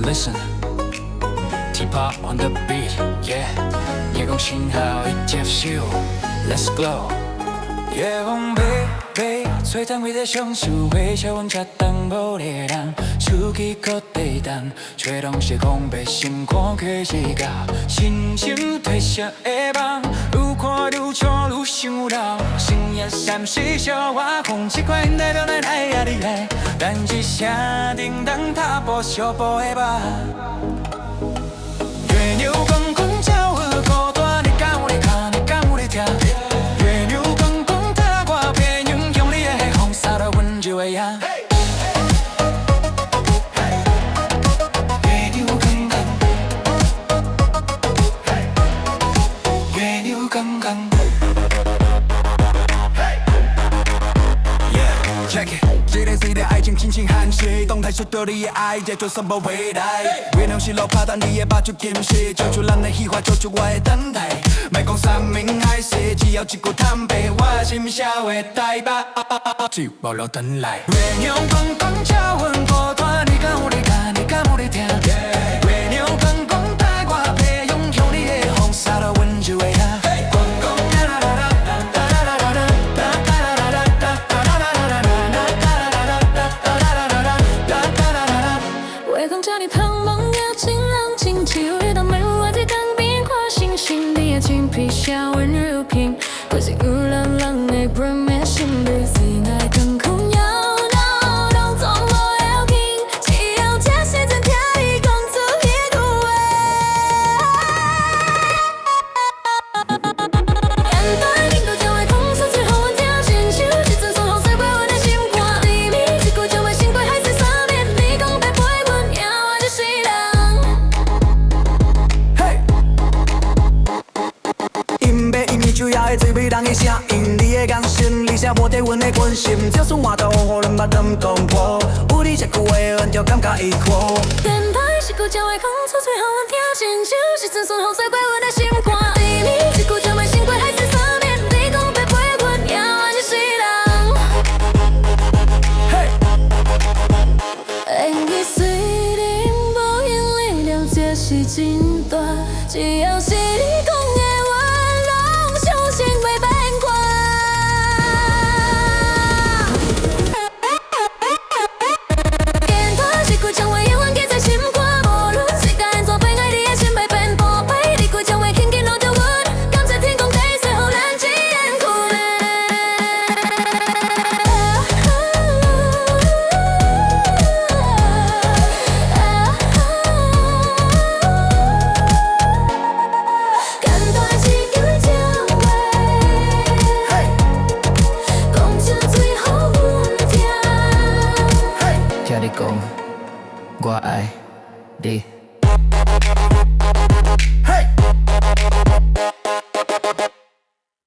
listen T-pop on the beat, yeah 夜空信号已接收 Let's glow 夜空飞璀璨伟大橡树微笑往恰当无力人手机搁地动吹动是空白心看开始到心情褪色的梦愈看愈错愈想老深夜闪烁小我空气快代表咱爱呀你爱但一声叮当踏步小步的吧月牛公公叫我孤单你敢有在看你敢有在听月牛公公踏我偏用向你的风洒落阮就会赢这个谁的爱情轻轻喊息，动态收到你的爱，这就什么未来？月亮是落拍，但你的目睭金色，照出咱的喜欢，照出我的等待。莫讲山明海誓，只要一句坦白，我心笑的台北，只无落转来。月亮公公叫阮孤单，你敢有在看？你敢有在听？月亮公公带我飞扬，向你的风洒落阮就会赢。你盼望要晴朗晴气，遇到美我在江边看星星，你的青皮笑温柔平，我是乌浪浪的不灭心里，最爱天空摇摇，当作无要紧，只要这时阵听你讲出迄句话。眼袋顶多将我控诉最后我听亲像一阵风风吹过我的心肝，对面一句将我心鬼海誓山盟，你讲要陪阮赢。主要的最美人的声音，你的眼神，你才获得阮的关心。就算换到雨雨，咱目瞪破，有你一句话，阮就感觉已苦。电台是句将话讲出最后阮听，亲像是阵顺风吹过阮的心肝。对你一句将我心过海誓山盟，你讲要陪阮赢，我是谁人？演技虽然无用力量，这是真大，只要是你讲的。听你讲，我爱你。